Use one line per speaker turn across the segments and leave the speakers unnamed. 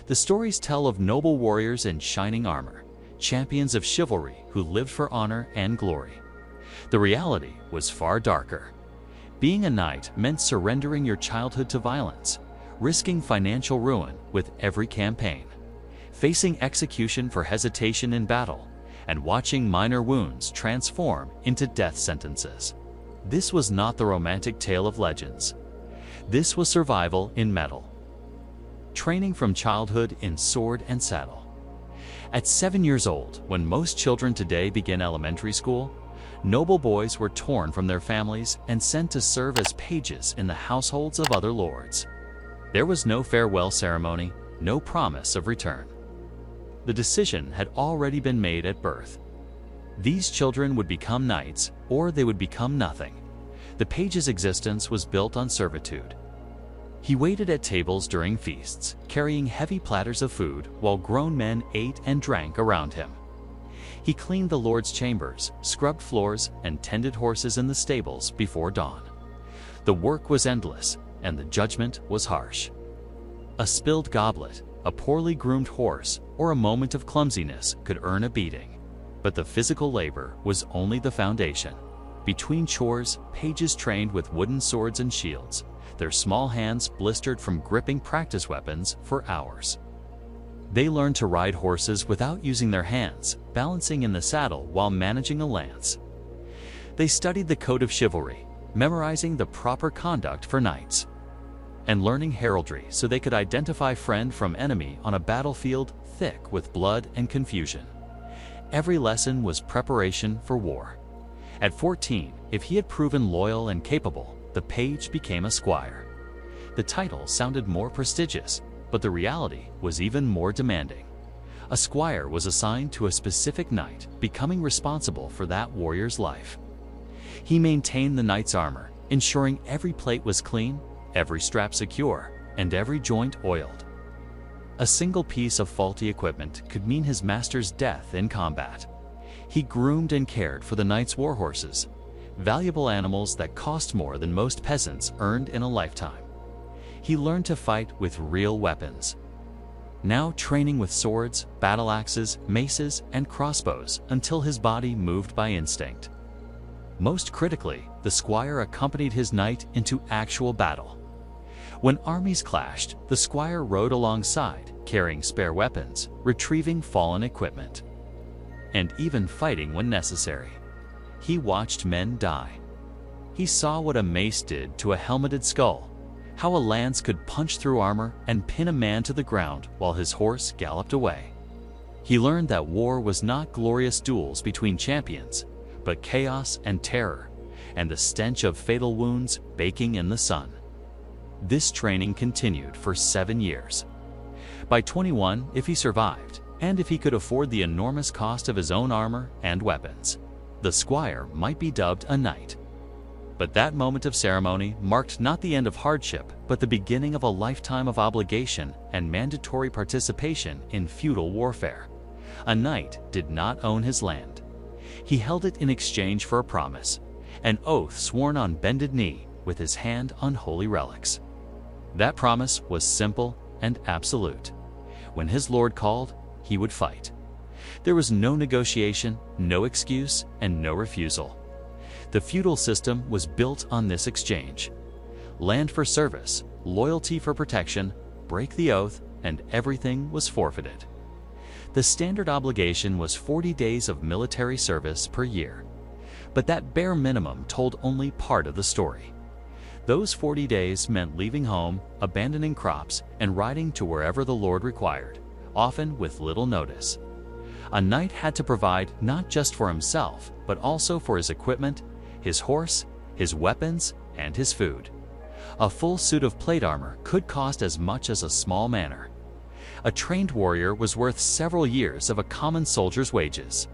The stories tell of noble warriors in shining armor, champions of chivalry who lived for honor and glory. The reality was far darker. Being a knight meant surrendering your childhood to violence, risking financial ruin with every campaign, facing execution for hesitation in battle, and watching minor wounds transform into death sentences. This was not the romantic tale of legends. This was survival in metal. Training from childhood in sword and saddle. At 7 years old, when most children today begin elementary school, noble boys were torn from their families and sent to serve as pages in the households of other lords. There was no farewell ceremony, no promise of return. The decision had already been made at birth. These children would become knights, or they would become nothing. The page's existence was built on servitude. He waited at tables during feasts, carrying heavy platters of food while grown men ate and drank around him. He cleaned the Lord's chambers, scrubbed floors, and tended horses in the stables before dawn. The work was endless, and the judgment was harsh. A spilled goblet, a poorly groomed horse, or a moment of clumsiness could earn a beating. But the physical labor was only the foundation. Between chores, pages trained with wooden swords and shields, their small hands blistered from gripping practice weapons for hours. They learned to ride horses without using their hands, balancing in the saddle while managing a lance. They studied the code of chivalry, memorizing the proper conduct for knights, and learning heraldry so they could identify friend from enemy on a battlefield thick with blood and confusion. Every lesson was preparation for war. At 14, if he had proven loyal and capable, the page became a squire. The title sounded more prestigious, but the reality was even more demanding. A squire was assigned to a specific knight, becoming responsible for that warrior's life. He maintained the knight's armor, ensuring every plate was clean, every strap secure, and every joint oiled. A single piece of faulty equipment could mean his master's death in combat. He groomed and cared for the knight's warhorses, valuable animals that cost more than most peasants earned in a lifetime. He learned to fight with real weapons, now training with swords, battle axes, maces, and crossbows until his body moved by instinct. Most critically, the squire accompanied his knight into actual battle. When armies clashed, the squire rode alongside, carrying spare weapons, retrieving fallen equipment, and even fighting when necessary. He watched men die. He saw what a mace did to a helmeted skull, how a lance could punch through armor and pin a man to the ground while his horse galloped away. He learned that war was not glorious duels between champions, but chaos and terror, and the stench of fatal wounds baking in the sun. This training continued for 7 years. By 21, if he survived, and if he could afford the enormous cost of his own armor and weapons, the squire might be dubbed a knight. But that moment of ceremony marked not the end of hardship, but the beginning of a lifetime of obligation and mandatory participation in feudal warfare. A knight did not own his land. He held it in exchange for a promise, an oath sworn on bended knee with his hand on holy relics. That promise was simple and absolute. When his lord called, he would fight. There was no negotiation, no excuse, and no refusal. The feudal system was built on this exchange. Land for service, loyalty for protection, break the oath, and everything was forfeited. The standard obligation was 40 days of military service per year. But that bare minimum told only part of the story. Those 40 days meant leaving home, abandoning crops, and riding to wherever the Lord required, often with little notice. A knight had to provide not just for himself, but also for his equipment, his horse, his weapons, and his food. A full suit of plate armor could cost as much as a small manor. A trained warrior was worth several years of a common soldier's wages.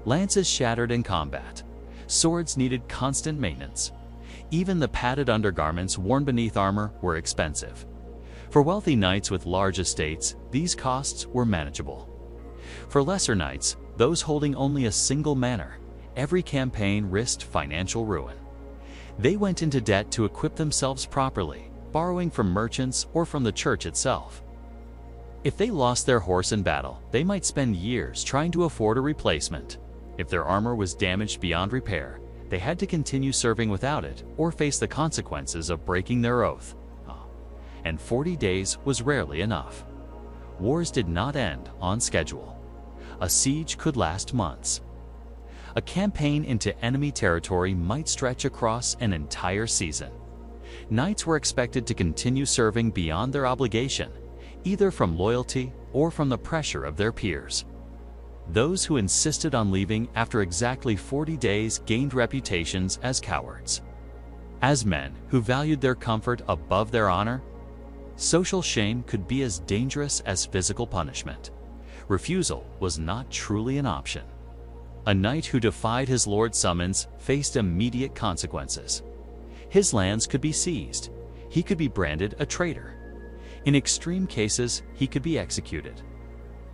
Lances shattered in combat. Swords needed constant maintenance. Even the padded undergarments worn beneath armor were expensive. For wealthy knights with large estates, these costs were manageable. For lesser knights, those holding only a single manor, every campaign risked financial ruin. They went into debt to equip themselves properly, borrowing from merchants or from the church itself. If they lost their horse in battle, they might spend years trying to afford a replacement. If their armor was damaged beyond repair, they had to continue serving without it or face the consequences of breaking their oath. And 40 days was rarely enough. Wars did not end on schedule. A siege could last months. A campaign into enemy territory might stretch across an entire season. Knights were expected to continue serving beyond their obligation, either from loyalty or from the pressure of their peers. Those who insisted on leaving after exactly 40 days gained reputations as cowards. As men who valued their comfort above their honor, social shame could be as dangerous as physical punishment. Refusal was not truly an option. A knight who defied his lord's summons faced immediate consequences. His lands could be seized. He could be branded a traitor. In extreme cases, he could be executed.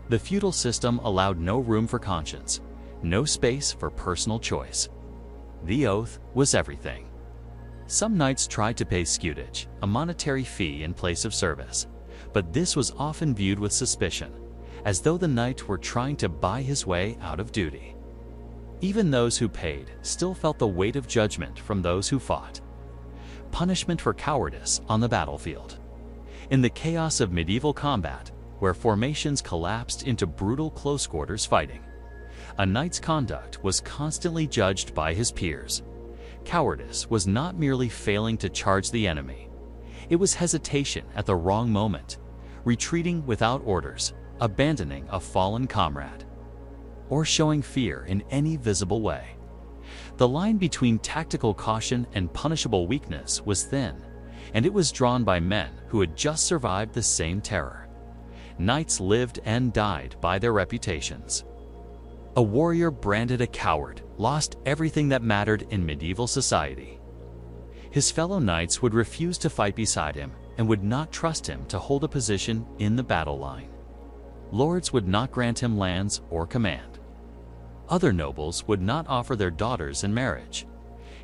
The feudal system allowed no room for conscience, no space for personal choice. The oath was everything. Some knights tried to pay scutage, a monetary fee in place of service, but this was often viewed with suspicion, as though the knight were trying to buy his way out of duty. Even those who paid still felt the weight of judgment from those who fought. Punishment for cowardice on the battlefield. In the chaos of medieval combat, where formations collapsed into brutal close-quarters fighting, a knight's conduct was constantly judged by his peers. Cowardice was not merely failing to charge the enemy. It was hesitation at the wrong moment, retreating without orders, abandoning a fallen comrade, or showing fear in any visible way. The line between tactical caution and punishable weakness was thin, and it was drawn by men who had just survived the same terror. Knights lived and died by their reputations. A warrior branded a coward lost everything that mattered in medieval society. His fellow knights would refuse to fight beside him and would not trust him to hold a position in the battle line. Lords would not grant him lands or command. Other nobles would not offer their daughters in marriage.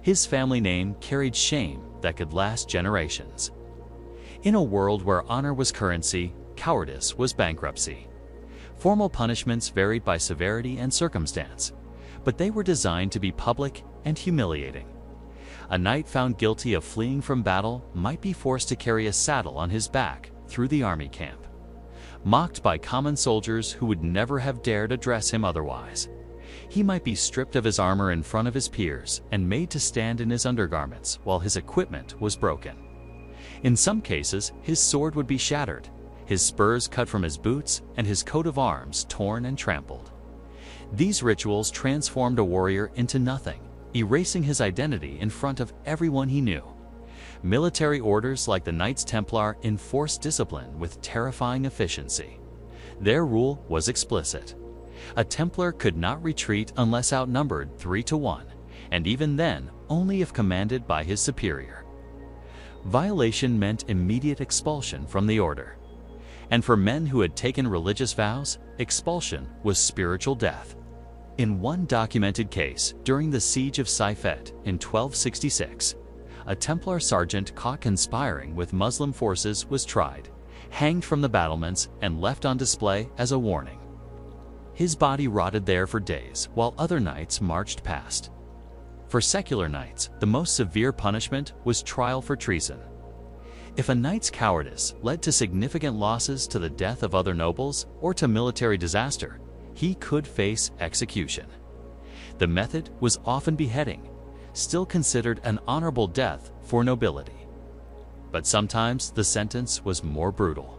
His family name carried shame that could last generations. In a world where honor was currency, cowardice was bankruptcy. Formal punishments varied by severity and circumstance, but they were designed to be public and humiliating. A knight found guilty of fleeing from battle might be forced to carry a saddle on his back through the army camp, mocked by common soldiers who would never have dared address him otherwise. He might be stripped of his armor in front of his peers and made to stand in his undergarments while his equipment was broken. In some cases, his sword would be shattered, his spurs cut from his boots, and his coat of arms torn and trampled. These rituals transformed a warrior into nothing, erasing his identity in front of everyone he knew. Military orders like the Knights Templar enforced discipline with terrifying efficiency. Their rule was explicit. A Templar could not retreat unless outnumbered 3-1, and even then, only if commanded by his superior. Violation meant immediate expulsion from the order. And for men who had taken religious vows, expulsion was spiritual death. In one documented case, during the siege of Sifet in 1266, a Templar sergeant caught conspiring with Muslim forces was tried, hanged from the battlements, and left on display as a warning. His body rotted there for days while other knights marched past. For secular knights, the most severe punishment was trial for treason. If a knight's cowardice led to significant losses to the death of other nobles or to military disaster, he could face execution. The method was often beheading, still considered an honorable death for nobility. But sometimes the sentence was more brutal.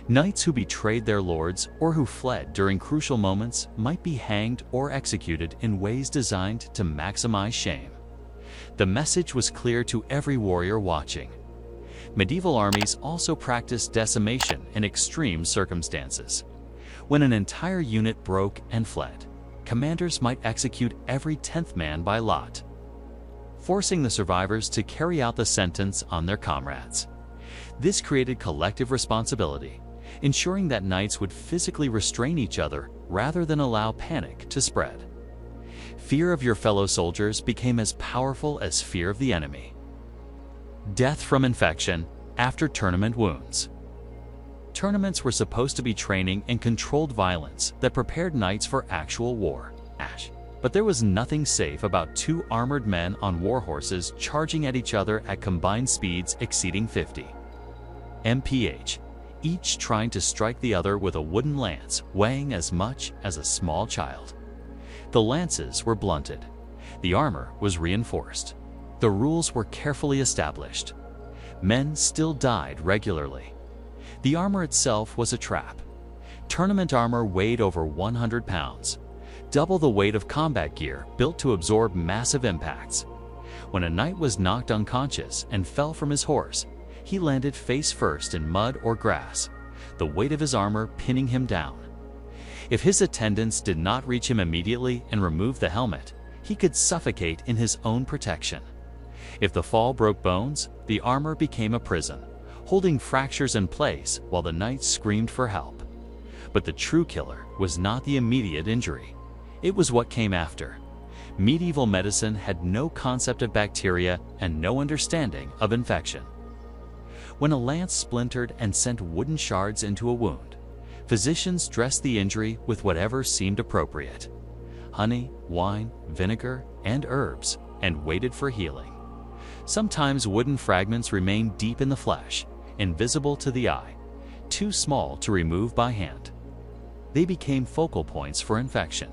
Knights who betrayed their lords or who fled during crucial moments might be hanged or executed in ways designed to maximize shame. The message was clear to every warrior watching. Medieval armies also practiced decimation in extreme circumstances. When an entire unit broke and fled, commanders might execute every 10th man by lot, forcing the survivors to carry out the sentence on their comrades. This created collective responsibility, ensuring that knights would physically restrain each other rather than allow panic to spread. Fear of your fellow soldiers became as powerful as fear of the enemy. Death from infection after tournament wounds. Tournaments were supposed to be training in controlled violence that prepared knights for actual war. But there was nothing safe about two armored men on war horses charging at each other at combined speeds exceeding 50 mph, each trying to strike the other with a wooden lance weighing as much as a small child. The lances were blunted. The armor was reinforced. The rules were carefully established. Men still died regularly. The armor itself was a trap. Tournament armor weighed over 100 pounds, double the weight of combat gear built to absorb massive impacts. When a knight was knocked unconscious and fell from his horse, he landed face first in mud or grass, the weight of his armor pinning him down. If his attendants did not reach him immediately and remove the helmet, he could suffocate in his own protection. If the fall broke bones, the armor became a prison, holding fractures in place while the knight screamed for help. But the true killer was not the immediate injury. It was what came after. Medieval medicine had no concept of bacteria and no understanding of infection. When a lance splintered and sent wooden shards into a wound, physicians dressed the injury with whatever seemed appropriate: honey, wine, vinegar, and herbs, and waited for healing. Sometimes wooden fragments remained deep in the flesh, invisible to the eye, too small to remove by hand. They became focal points for infection.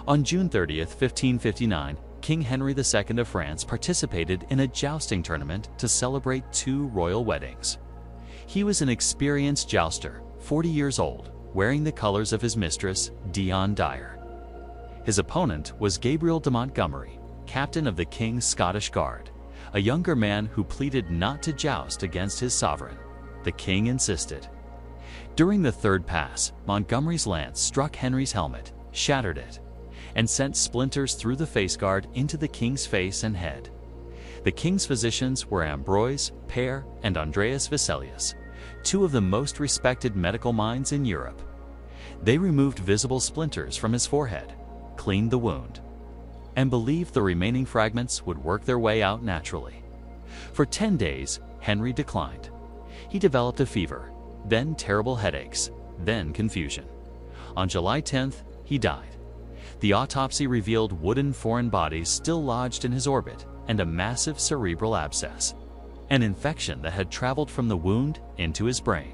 On June 30, 1559, King Henry II of France participated in a jousting tournament to celebrate two royal weddings. He was an experienced jouster, 40 years old, wearing the colors of his mistress, Dion Dyer. His opponent was Gabriel de Montgomery, captain of the King's Scottish Guard, a younger man who pleaded not to joust against his sovereign. The king insisted. During the third pass, Montgomery's lance struck Henry's helmet, shattered it, and sent splinters through the face guard into the king's face and head. The king's physicians were Ambroise Père and Andreas Vesalius, two of the most respected medical minds in Europe. They removed visible splinters from his forehead, cleaned the wound, and believed the remaining fragments would work their way out naturally. For 10 days, Henry declined. He developed a fever, then terrible headaches, then confusion. On July 10th, he died. The autopsy revealed wooden foreign bodies still lodged in his orbit and a massive cerebral abscess, an infection that had traveled from the wound into his brain.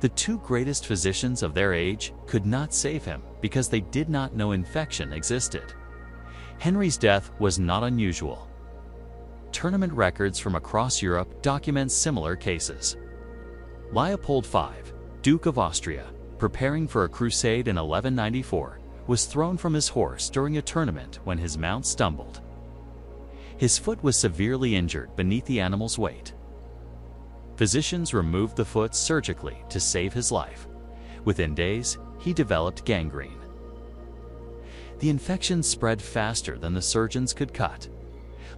The two greatest physicians of their age could not save him because they did not know infection existed. Henry's death was not unusual. Tournament records from across Europe document similar cases. Leopold V, Duke of Austria, preparing for a crusade in 1194, was thrown from his horse during a tournament when his mount stumbled. His foot was severely injured beneath the animal's weight. Physicians removed the foot surgically to save his life. Within days, he developed gangrene. The infection spread faster than the surgeons could cut.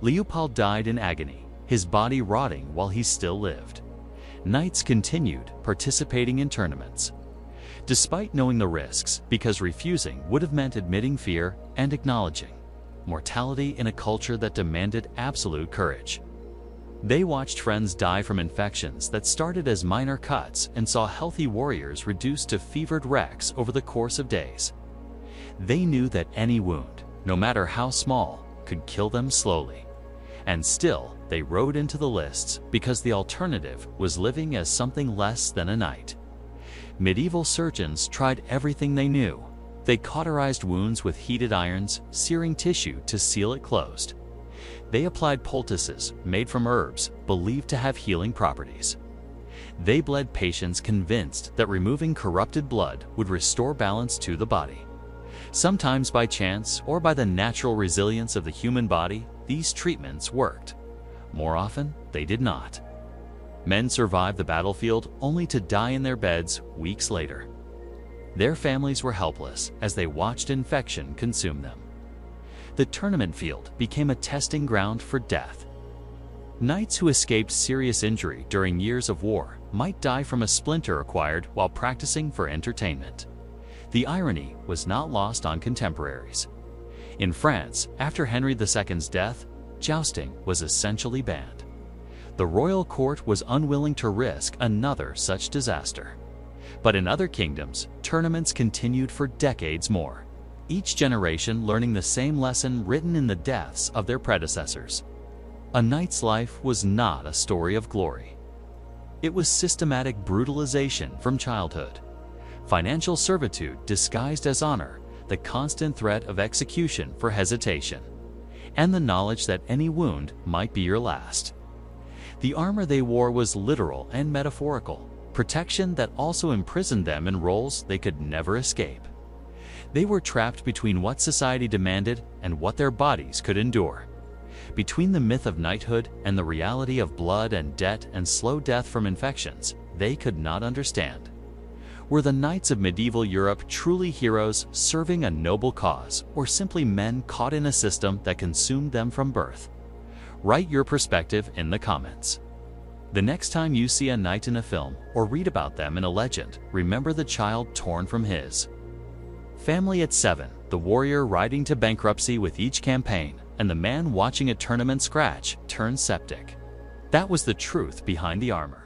Leopold died in agony, his body rotting while he still lived. Knights continued participating in tournaments, despite knowing the risks, because refusing would have meant admitting fear and acknowledging mortality in a culture that demanded absolute courage. They watched friends die from infections that started as minor cuts and saw healthy warriors reduced to fevered wrecks over the course of days. They knew that any wound, no matter how small, could kill them slowly. And still, they rode into the lists because the alternative was living as something less than a knight. Medieval surgeons tried everything they knew. They cauterized wounds with heated irons, searing tissue to seal it closed. They applied poultices made from herbs believed to have healing properties. They bled patients convinced that removing corrupted blood would restore balance to the body. Sometimes by chance or by the natural resilience of the human body, these treatments worked. More often, they did not. Men survived the battlefield only to die in their beds weeks later. Their families were helpless as they watched infection consume them. The tournament field became a testing ground for death. Knights who escaped serious injury during years of war might die from a splinter acquired while practicing for entertainment. The irony was not lost on contemporaries. In France, after Henry II's death, jousting was essentially banned. the royal court was unwilling to risk another such disaster. But in other kingdoms, tournaments continued for decades more, each generation learning the same lesson written in the deaths of their predecessors. A knight's life was not a story of glory. It was systematic brutalization from childhood, financial servitude disguised as honor, the constant threat of execution for hesitation, and the knowledge that any wound might be your last. The armor they wore was literal and metaphorical, protection that also imprisoned them in roles they could never escape. They were trapped between what society demanded and what their bodies could endure. Between the myth of knighthood and the reality of blood and debt and slow death from infections, they could not understand. Were the knights of medieval Europe truly heroes serving a noble cause, or simply men caught in a system that consumed them from birth? Write your perspective in the comments. The next time you see a knight in a film or read about them in a legend, remember the child torn from his family at 7, the warrior riding to bankruptcy with each campaign, and the man watching a tournament scratch turn septic. That was the truth behind the armor.